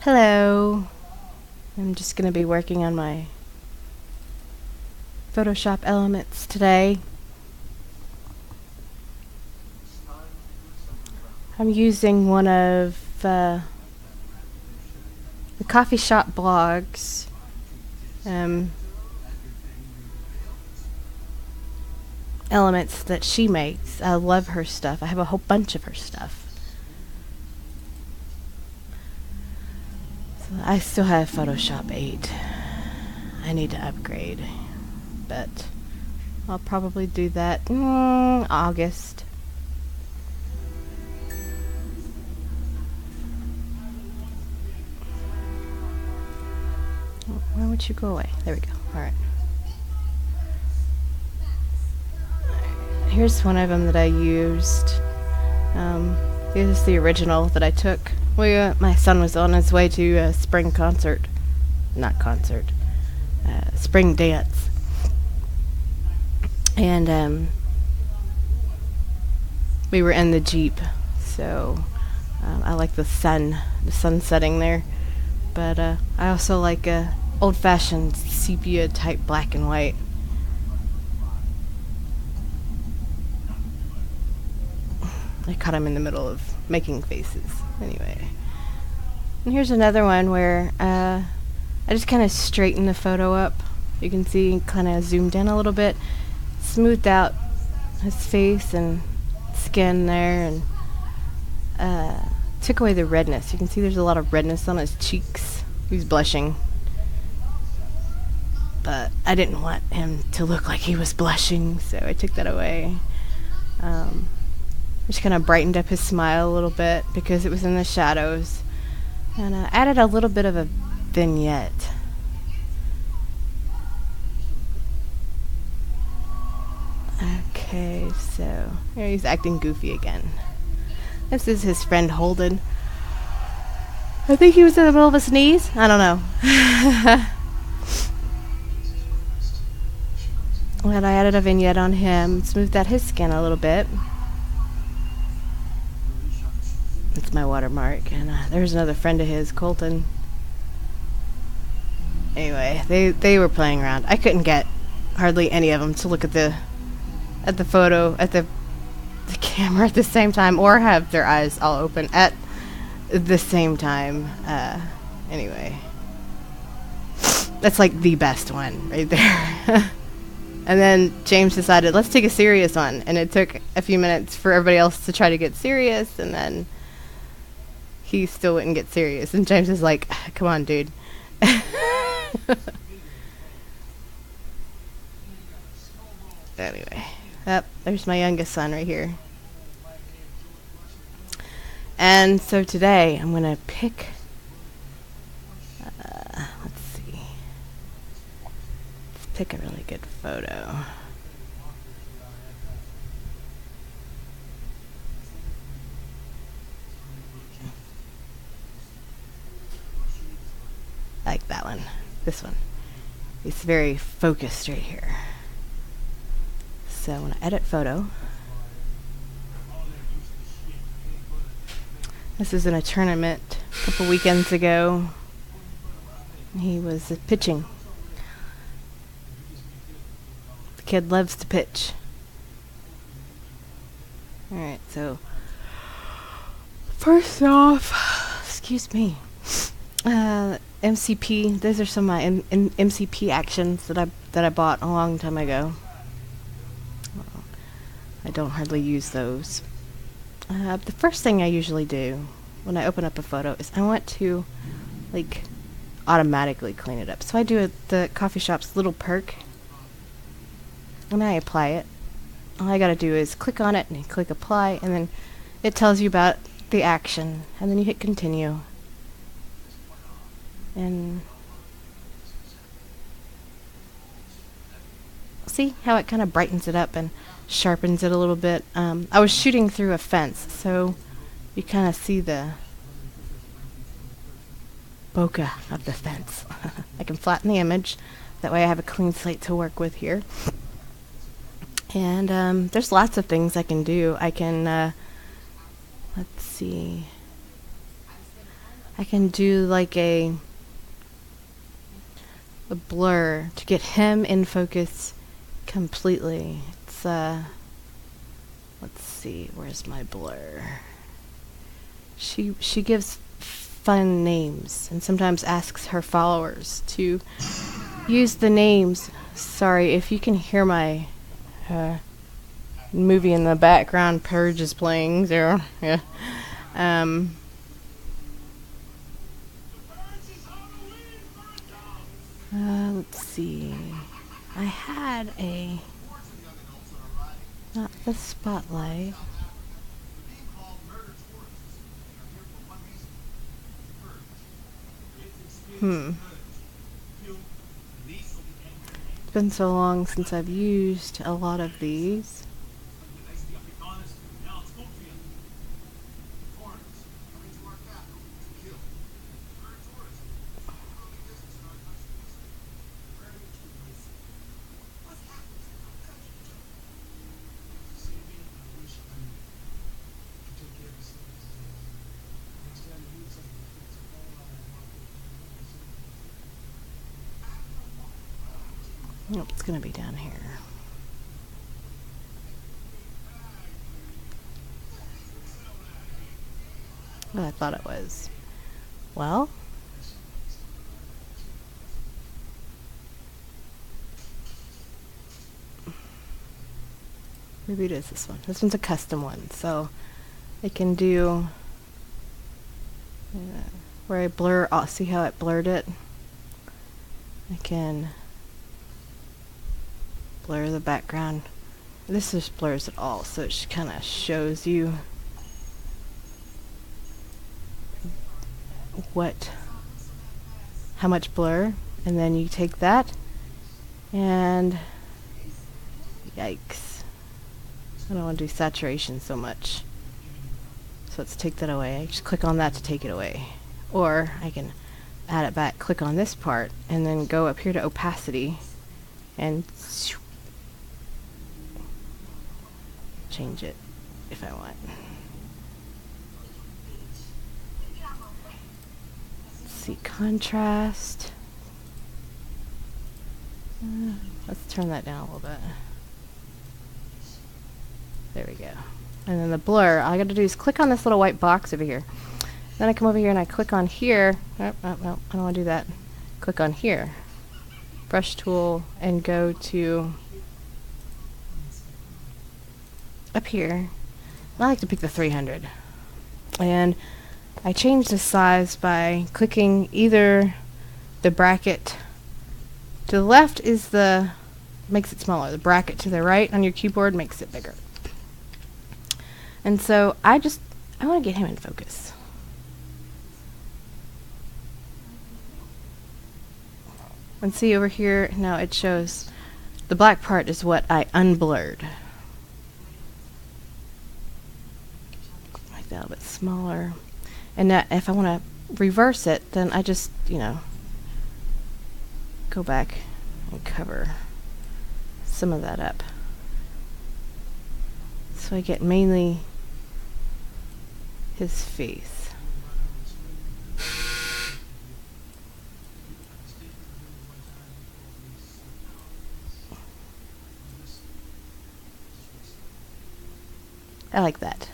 Hello. I'm just going to be working on my Photoshop elements today. I'm using one of the coffee shop blogs. Elements that she makes. I love her stuff. I have a whole bunch of her stuff. So I still have Photoshop 8. I need to upgrade, but I'll probably do that in August. Why would you go away? There we go. Alright. Here's one of them that I used. This is the original that I took. My son was on his way to a spring concert. Not concert. Spring dance. And we were in the Jeep. So I like the sun setting there. But I also like old-fashioned sepia type black and white. I caught him in the middle of making faces. Anyway. And here's another one where I just kind of straightened the photo up. You can see kind of zoomed in a little bit. Smoothed out his face and skin there and took away the redness. You can see there's a lot of redness on his cheeks. He's blushing. But I didn't want him to look like he was blushing, so I took that away. Just kind of brightened up his smile a little bit because it was in the shadows. And added a little bit of a vignette. Okay, so here he's acting goofy again. This is his friend Holden. I think he was in the middle of a sneeze. I don't know. Well, I added a vignette on him, smoothed out his skin a little bit. That's my watermark. And there's another friend of his, Colton. Anyway, they were playing around. I couldn't get hardly any of them to look at the photo at the camera at the same time, or have their eyes all open at the same time. Anyway, that's like the best one right there. And then James decided, let's take a serious one, and it took a few minutes for everybody else to try to get serious, and then he still wouldn't get serious, and James is like, come on, dude. Anyway, there's my youngest son right here. And so today I'm going to pick, let's see, let's pick a really good photo. I like that one. This one. It's very focused right here. So when I edit photo, this is in a tournament a couple weekends ago. He was pitching. The kid loves to pitch. Alright, so first off, excuse me, MCP. Those are some of my MCP actions that I bought a long time ago. I don't hardly use those. The first thing I usually do when I open up a photo is I want to automatically clean it up. So I do the coffee shop's little perk, and I apply it. All I gotta do is click on it and click apply, and then it tells you about the action, and then you hit continue. And see how it kind of brightens it up and sharpens it a little bit. I was shooting through a fence, so you kind of see the bokeh of the fence. I can flatten the image, that way I have a clean slate to work with here. And there's lots of things I can do. I can let's see, I can do like a blur to get him in focus completely. It's let's see, where's my blur? She gives fun names and sometimes asks her followers to use the names. Sorry if you can hear my movie in the background. Purge is playing there. Yeah. Let's see. I had a not the spotlight. It's been so long since I've used a lot of these. Nope, it's gonna be down here. Oh, I thought it was. Well, maybe it is this one. This one's a custom one, so I can do where I blur. Oh, see how it blurred it? I can blur the background. This just blurs it all, so it kind of shows you how much blur, and then you take that and yikes, I don't want to do saturation so much, so let's take that away. I just click on that to take it away, or I can add it back, click on this part, and then go up here to opacity and change it if I want. Let's see, contrast. Let's turn that down a little bit. There we go. And then the blur, all I got to do is click on this little white box over here. Then I come over here and I click on here. No, I don't want to do that. Click on here. Brush tool and go to up here. I like to pick the 300. And I change the size by clicking either the bracket to the left is makes it smaller. The bracket to the right on your keyboard makes it bigger. And so I want to get him in focus. And see over here, now it shows the black part is what I unblurred. Make that a bit smaller. And now if I want to reverse it, then I just, go back and cover some of that up. So I get mainly his face. I like that.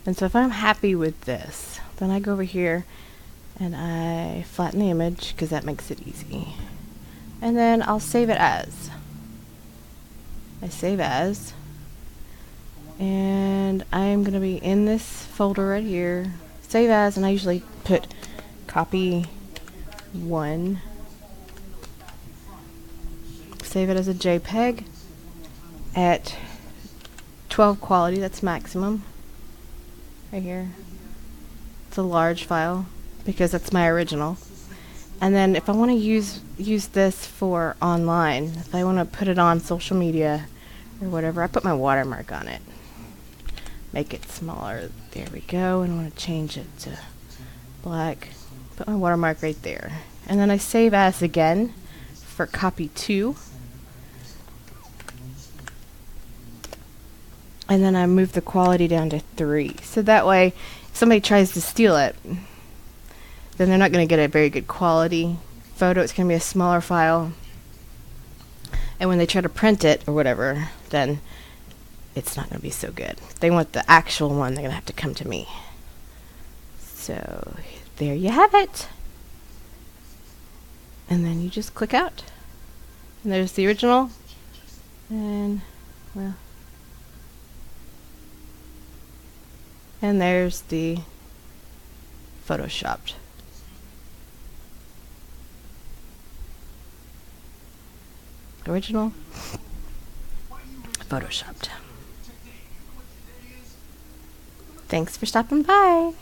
And so if I'm happy with this, then I go over here and I flatten the image because that makes it easy. And then I'll save it as. I save as. And I'm going to be in this folder right here. Save as, and I usually put copy 1. Save it as a JPEG at 12 quality, that's maximum. Right here. It's a large file because that's my original. And then if I want to use this for online, if I want to put it on social media or whatever, I put my watermark on it. Make it smaller. There we go. And I want to change it to black. Put my watermark right there. And then I save as again for copy 2. And then I move the quality down to 3. So that way, if somebody tries to steal it, then they're not going to get a very good quality photo. It's going to be a smaller file. And when they try to print it or whatever, then it's not going to be so good. If they want the actual one, they're going to have to come to me. So there you have it. And then you just click out. And there's the original. And, well, and there's the photoshopped. Original, photoshopped. Thanks for stopping by.